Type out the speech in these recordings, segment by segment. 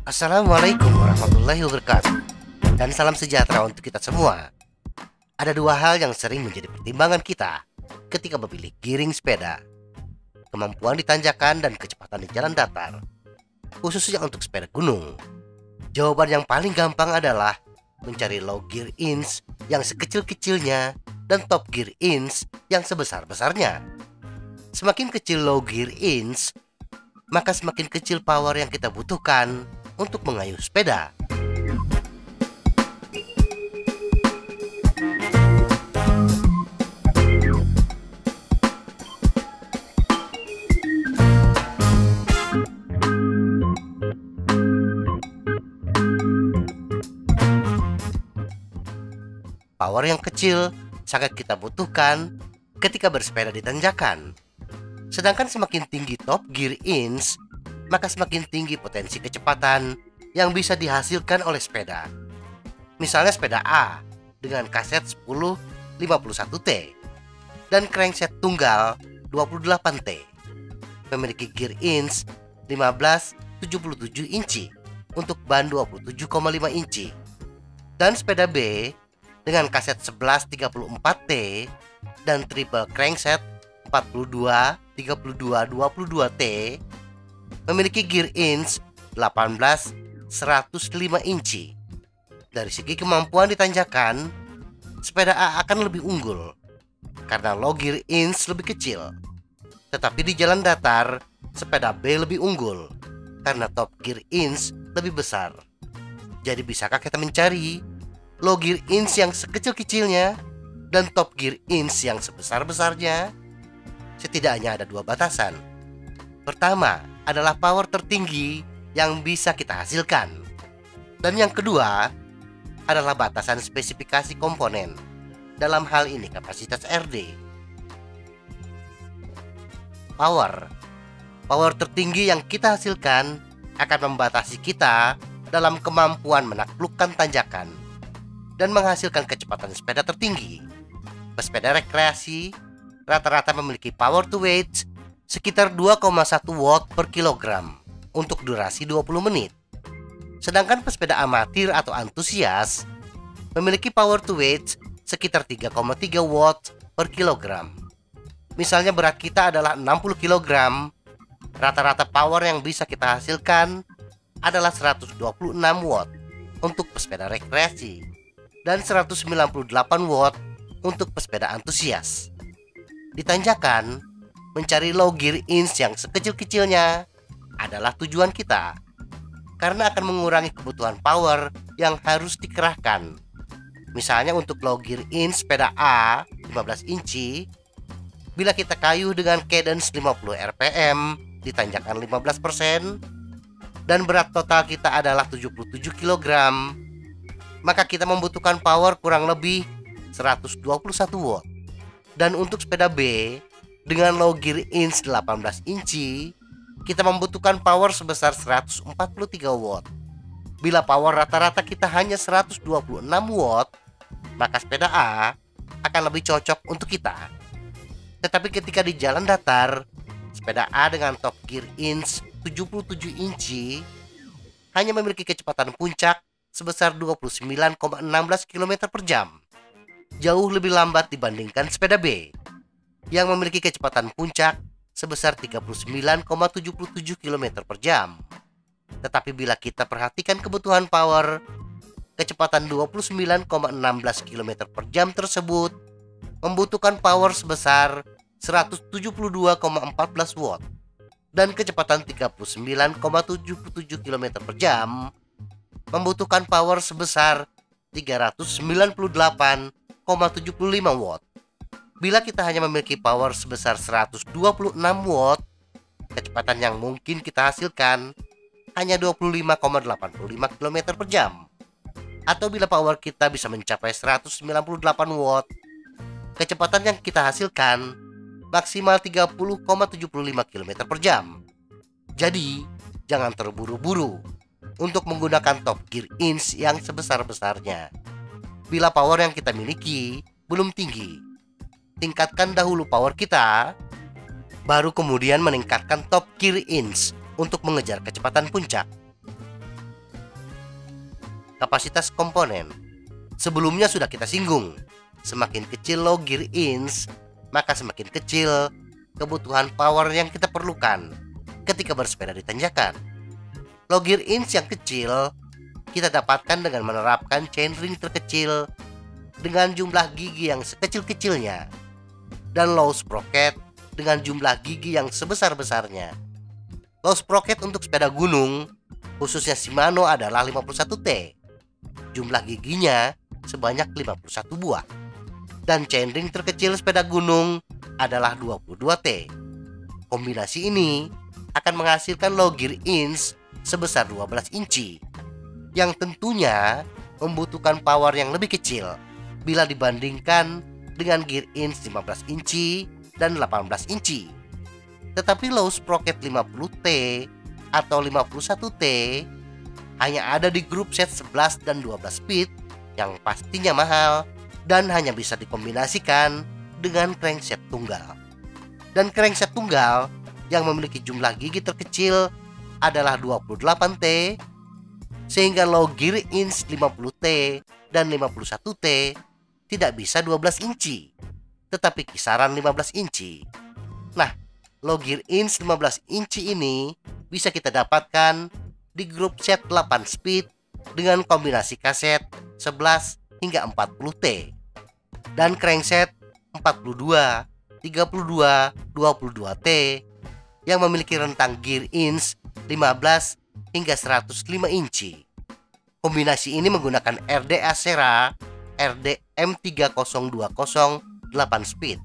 Assalamualaikum warahmatullahi wabarakatuh. Dan salam sejahtera untuk kita semua. Ada dua hal yang sering menjadi pertimbangan kita ketika memilih giring sepeda: kemampuan di tanjakan dan kecepatan di jalan datar, khususnya untuk sepeda gunung. Jawaban yang paling gampang adalah mencari low gear inch yang sekecil-kecilnya dan top gear inch yang sebesar-besarnya. Semakin kecil low gear inch, maka semakin kecil power yang kita butuhkan untuk mengayuh sepeda. Power yang kecil sangat kita butuhkan ketika bersepeda di tanjakan. Sedangkan semakin tinggi top gear inch, maka semakin tinggi potensi kecepatan yang bisa dihasilkan oleh sepeda. Misalnya sepeda A dengan kaset 1051T dan crankset tunggal 28T memiliki gear inch 1577 inci untuk ban 27,5 inci, dan sepeda B dengan kaset 1134T dan triple crankset 42, 32, 22T memiliki gear inch 18 105 inci. Dari segi kemampuan di tanjakan, sepeda A akan lebih unggul karena low gear inch lebih kecil. Tetapi di jalan datar, sepeda B lebih unggul karena top gear inch lebih besar. Jadi bisakah kita mencari low gear inch yang sekecil-kecilnya dan top gear inch yang sebesar-besarnya? Setidaknya ada dua batasan. Pertama adalah power tertinggi yang bisa kita hasilkan, dan yang kedua adalah batasan spesifikasi komponen, dalam hal ini kapasitas RD. Power tertinggi yang kita hasilkan akan membatasi kita dalam kemampuan menaklukkan tanjakan dan menghasilkan kecepatan sepeda tertinggi. Pesepeda rekreasi rata-rata memiliki power to weight sekitar 2,1 watt per kilogram untuk durasi 20 menit. Sedangkan pesepeda amatir atau antusias memiliki power to weight sekitar 3,3 watt per kilogram. Misalnya berat kita adalah 60 kg, rata-rata power yang bisa kita hasilkan adalah 126 watt untuk pesepeda rekreasi dan 198 watt untuk pesepeda antusias. Di tanjakan, mencari low gear inch yang sekecil-kecilnya adalah tujuan kita, karena akan mengurangi kebutuhan power yang harus dikerahkan. Misalnya untuk low gear inch sepeda A 15 inci, bila kita kayuh dengan cadence 50 rpm di tanjakan 15% dan berat total kita adalah 77 kg, maka kita membutuhkan power kurang lebih 121 watt. Dan untuk sepeda B dengan low gear inch 18 inci, kita membutuhkan power sebesar 143 watt. Bila power rata-rata kita hanya 126 watt, maka sepeda A akan lebih cocok untuk kita. Tetapi ketika di jalan datar, sepeda A dengan top gear inch 77 inci hanya memiliki kecepatan puncak sebesar 29,16 km per jam. Jauh lebih lambat dibandingkan sepeda B yang memiliki kecepatan puncak sebesar 39,77 km per jam. Tetapi bila kita perhatikan kebutuhan power, kecepatan 29,16 km per jam tersebut membutuhkan power sebesar 172,14 watt, dan kecepatan 39,77 km per jam membutuhkan power sebesar 398,75 watt. Bila kita hanya memiliki power sebesar 126 watt, kecepatan yang mungkin kita hasilkan hanya 25,85 km per jam. Atau bila power kita bisa mencapai 198 watt, kecepatan yang kita hasilkan maksimal 30,75 km per jam. Jadi, jangan terburu-buru untuk menggunakan top gear inch yang sebesar-besarnya. Bila power yang kita miliki belum tinggi, tingkatkan dahulu power kita, baru kemudian meningkatkan top gear inch untuk mengejar kecepatan puncak. Kapasitas komponen sebelumnya sudah kita singgung. Semakin kecil low gear inch, maka semakin kecil kebutuhan power yang kita perlukan ketika bersepeda di tanjakan. Low gear inch yang kecil kita dapatkan dengan menerapkan chainring terkecil dengan jumlah gigi yang sekecil-kecilnya, dan low sprocket dengan jumlah gigi yang sebesar-besarnya. Low sprocket untuk sepeda gunung, khususnya Shimano, adalah 51T. Jumlah giginya sebanyak 51 buah. Dan chainring terkecil sepeda gunung adalah 22T. Kombinasi ini akan menghasilkan low gear inch sebesar 12 inci, yang tentunya membutuhkan power yang lebih kecil bila dibandingkan dengan gear inch 15 inci dan 18 inci. Tetapi low sprocket 50T atau 51T hanya ada di grup set 11 dan 12 speed yang pastinya mahal dan hanya bisa dikombinasikan dengan crankset tunggal. Dan crankset tunggal yang memiliki jumlah gigi terkecil adalah 28T, sehingga low gear inch 50T dan 51T tidak bisa 12 inci, tetapi kisaran 15 inci. Nah, low gear inch 15 inci ini bisa kita dapatkan di grup set 8 speed dengan kombinasi kaset 11 hingga 40T dan crankset 42, 32, 22T yang memiliki rentang gear inch 15 hingga 105 inci. Kombinasi ini menggunakan RD Acera RD M3020 8 speed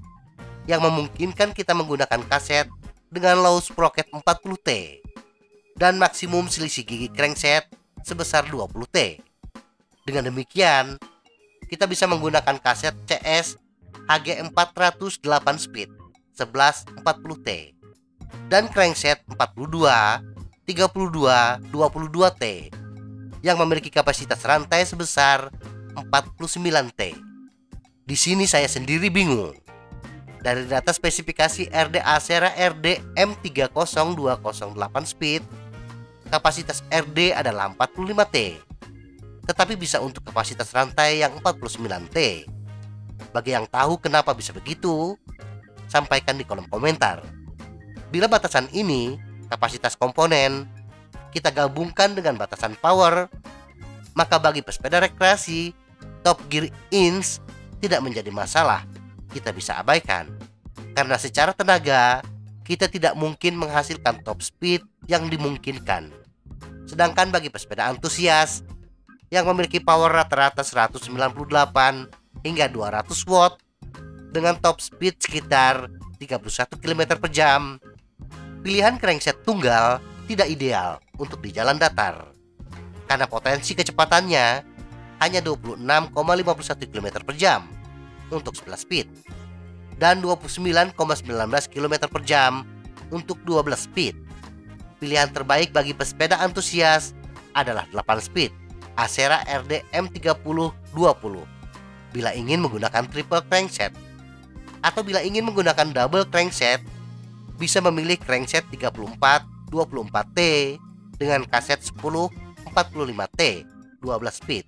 yang memungkinkan kita menggunakan kaset dengan low sprocket 40T dan maksimum selisih gigi crankset sebesar 20T. Dengan demikian, kita bisa menggunakan kaset CS HG400 8 speed 11 40T dan crankset 42, 32, 22T yang memiliki kapasitas rantai sebesar 49T. Di sini saya sendiri bingung. Dari data spesifikasi RD Acera RD M3020 8 speed, kapasitas RD adalah 45T, tetapi bisa untuk kapasitas rantai yang 49T. Bagi yang tahu kenapa bisa begitu, sampaikan di kolom komentar. Bila batasan ini, kapasitas komponen, kita gabungkan dengan batasan power, maka bagi pesepeda rekreasi, top gear inch tidak menjadi masalah. Kita bisa abaikan, karena secara tenaga kita tidak mungkin menghasilkan top speed yang dimungkinkan. Sedangkan bagi pesepeda antusias yang memiliki power rata-rata 198 hingga 200 watt dengan top speed sekitar 31 km per jam, pilihan crankset tunggal tidak ideal untuk di jalan datar, karena potensi kecepatannya hanya 26,51 km per jam untuk 11 speed dan 29,19 km per jam untuk 12 speed. Pilihan terbaik bagi pesepeda antusias adalah 8 speed Acera RD M3020 bila ingin menggunakan triple crankset, atau bila ingin menggunakan double crankset bisa memilih crankset 34 24T dengan kaset 10 45T 12 speed,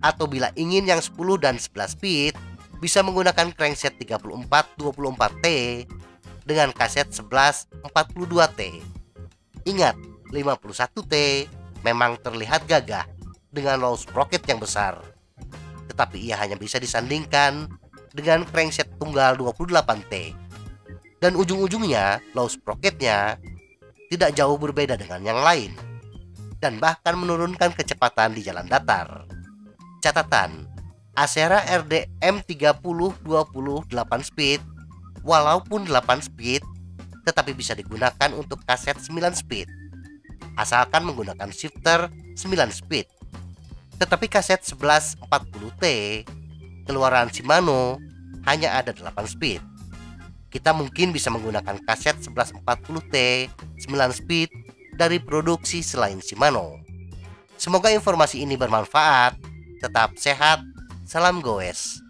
atau bila ingin yang 10 dan 11 speed bisa menggunakan crankset 34 24T dengan kaset 11 42T. Ingat, 51T memang terlihat gagah dengan low sprocket yang besar, tetapi ia hanya bisa disandingkan dengan crankset tunggal 28T, dan ujung-ujungnya low sprocketnya tidak jauh berbeda dengan yang lain, dan bahkan menurunkan kecepatan di jalan datar. Catatan, Acera RD M3020 8 speed walaupun 8 speed tetapi bisa digunakan untuk kaset 9 speed asalkan menggunakan shifter 9 speed. Tetapi kaset 11 40T keluaran Shimano hanya ada 8 speed. Kita mungkin bisa menggunakan kaset 11 40T 9 speed dari produksi selain Shimano. Semoga informasi ini bermanfaat. Tetap sehat. Salam goes.